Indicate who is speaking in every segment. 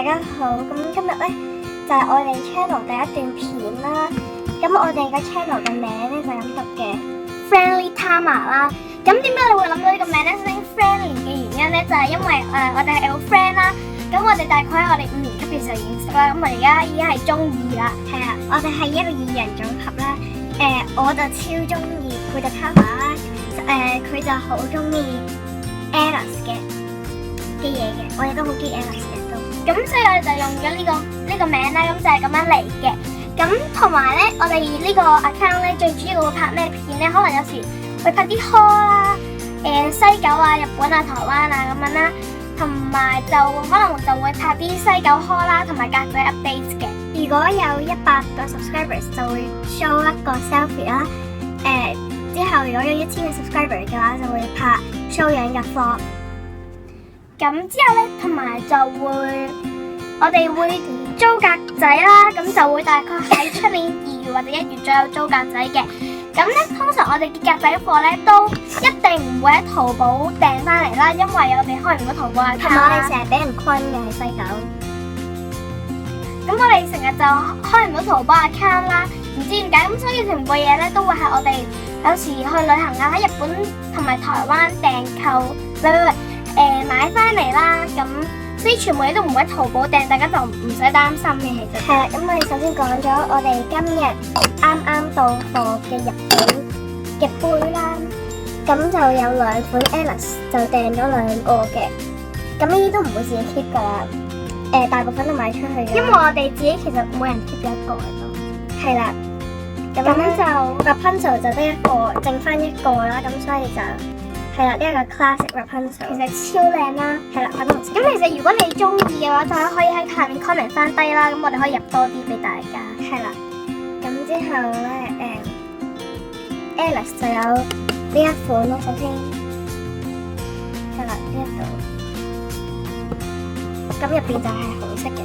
Speaker 1: 大家好，咁今日咧就係我哋 channel 第一段片啦。咁我哋個 channel 嘅名咧就咁讀嘅 Friendly Tama 啦。咁點解你會諗到呢個名咧？首先 Friendly 嘅原因咧就係因為我哋係好 friend 啦。咁我哋大概喺我哋5年級嘅時候認識啦。咁我而家已經係中2啦。係啊，我哋係一個2人組合啦。我就超中意佢就 Tama 啦。佢就好中意 Alice 嘅嘢嘅，我哋都好中意 Alice 嘅都。咁所以我哋就用咗呢個名啦，咁就係咁樣嚟嘅。咁同埋咧，我哋呢個 account 咧最主要會拍咩片咧？可能有時會拍啲 haul 啦，西九啊、日本啊、台灣啊咁樣啦，同埋就可能就會拍啲西九 haul 啦，同埋格仔 update 嘅。如果有100個 subscribers 就會 show 一個 selfie 啦。之後如果有1000個 subscriber 嘅話，就會拍 show 樣嘅 vlog。咁之後咧，同埋就會我哋會租格仔啦，咁就會大概喺出年2月或者1月左右租格仔嘅。咁咧，通常我哋嘅格仔貨咧都一定唔會喺淘寶訂翻嚟啦，因為我哋開唔到淘寶account。同埋我哋成日俾人昆嘅喺西九。咁我哋成日就開唔到淘寶account啦，唔知點解，咁所以全部嘢咧都會係我哋有時去旅行啊，喺日本同埋台灣訂購，買翻嚟啦，咁所以全部嘢都唔會喺淘寶訂，大家就唔使擔心嘅。其實係啦，咁我哋首先講咗我哋今日啱到貨嘅日本嘅杯啦，咁就有2款 Alice 就訂咗2個嘅，咁呢啲都唔會自己 keep 噶啦，大部分都賣出去嘅，因為我哋自己其實每人 keep 咗1個喺度。係啦，咁就 Rapunzel 就得1個，剩翻1個啦，咁所以就係啦，呢一個 classic Rapunzel 其實超靚啦。係啦，咁其實如果你中意嘅話，大家可以喺下面 comment 翻低啦，咁我哋可以入多啲俾大家。係啦，咁之後咧Alice 就有呢一款咯，首先係啦，呢一度，咁入邊就係紅色嘅。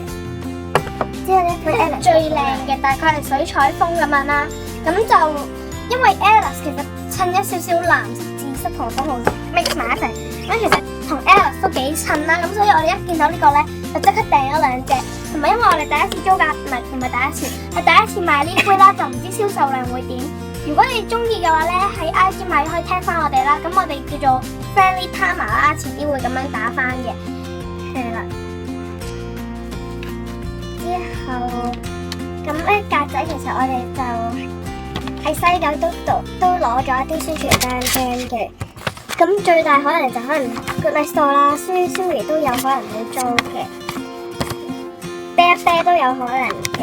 Speaker 1: 之後呢款 Alice 最靚嘅大概係水彩風咁樣啦，咁就因為 Alice 其實襯一少少藍色、紫色同粉紅色 mix 埋一齊，咁其實同 Alice 都幾襯啦，咁所以我哋一見到呢個咧就即刻訂咗2隻，同埋因為我哋第一次租㗎，唔係第一次，係第一次買呢杯啦，就唔知銷售量會點。如果你中意嘅話咧，喺 IG 買可以 tag 翻我哋啦，咁我哋叫做 Friendly Tama 啦，遲啲會咁樣打翻嘅，係啦。之後咁咧格仔其實我哋就喺西九都攞咗一啲宣傳單張嘅，咁最大可能就可能 Goodnight Store 啦，Suri 都有可能會租嘅，啤都有可能嘅。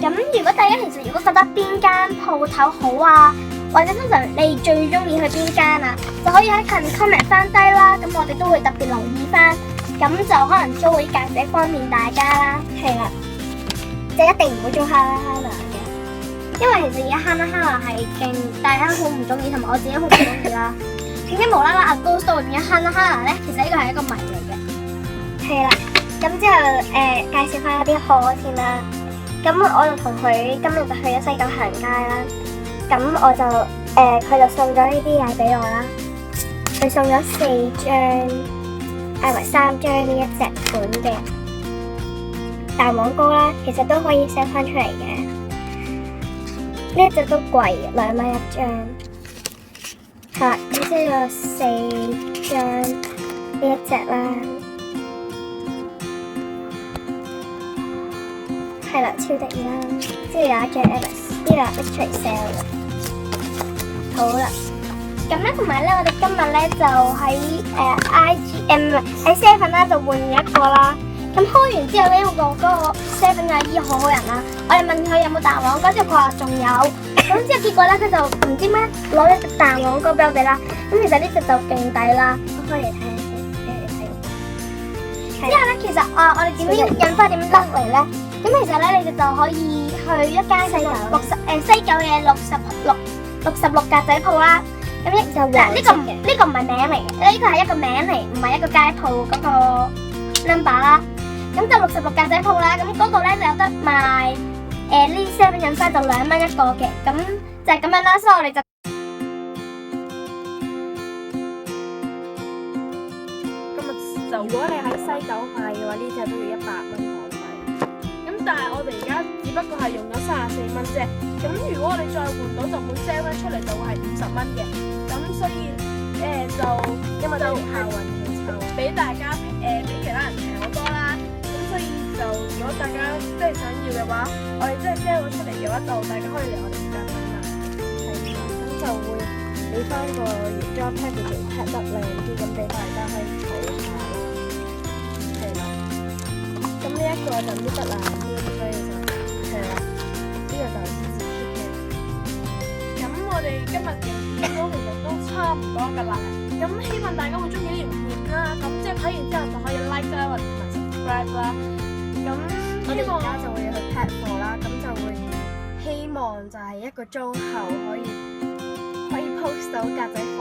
Speaker 1: 咁如果大家其實如果覺得邊間鋪頭好啊，或者通常你最中意去邊間啊，就可以喺下面 comment 翻低啦，咁我哋都會特別留意翻，咁就可能租啲格仔方便大家啦。係啦，就一定唔會租 Hala Hala 嘅，因為其實而家 Hala Hala 係勁大家好唔中意，同埋我自己好唔中意啦。點解無啦啦阿高store會變咗 Hala Hala 咧？其實呢個係一個謎嚟嘅。係啦，咁之後介紹翻一啲貨先啦。咁我就同佢今日就去咗西九行街啦。咁我就佢就送咗呢啲嘢俾我啦。佢送咗4張，唔係3張呢一隻款嘅蛋黃糕啦，其實都可以 sell 翻出嚟嘅。呢一隻都貴，2蚊1張。係啦，咁即係有4張呢一隻啦。係啦，超得意啦！之後有一隻 Alice，呢個 mystery sale 嘅。好啦，咁咧同埋咧，我哋今日咧就喺喺 Seven 啦，就換咗1個啦。咁開完之後咧，嗰個 Seven 阿姨好好人啦，我哋問佢有冇蛋黃糕，之後佢話仲有。咁之後結果咧，佢就唔知咩攞咗隻蛋黃糕俾我哋啦。咁其實呢隻就勁抵啦，我開嚟睇下先，俾你睇。之後咧，其實我哋點樣印花點樣甩嚟咧？咁其實咧，你哋就可以去一間西九嘅66格仔鋪啦。咁呢個唔係名嚟嘅，呢個係一個名嚟，唔係一個街鋪嗰個 number 啦。咁就66格仔鋪啦。咁嗰度咧就有得賣呢 7印花就2蚊1個嘅。咁就係咁樣啦。所以我哋就今日
Speaker 2: 就
Speaker 3: 如果你喺西九買嘅話，呢隻都要100蚊港幣。
Speaker 2: 咁，但係我哋而家只不過係用咗34蚊啫。咁如果我哋再換到，就會 sell 翻出嚟就會係50蚊嘅。咁所以
Speaker 3: 因為都係靠運氣抽。
Speaker 2: 比大家比其他人平好多啦。咁所以就如果大家即係想要嘅話，我哋即係 sell 咗出嚟嘅話，就大家可以嚟我哋間買啦。
Speaker 3: 係啦，咁就會俾翻個原裝 packaging pack 得靚啲，咁俾大家可以儲下咯。係啦，咁呢一個就搣得爛啲，所以就係啦，呢個就自己 keep 嘅。
Speaker 2: 咁我哋今日嘅片都其實都差唔多㗎啦。咁希望大家會中意呢條片啦。咁即係睇完之後就可以 like 啦，或者同埋 subscribe 啦。咁
Speaker 3: 我哋
Speaker 2: 希望
Speaker 3: 而家就會去 pack 貨啦，咁就會希望就係1個鐘後可以 post 到格仔貨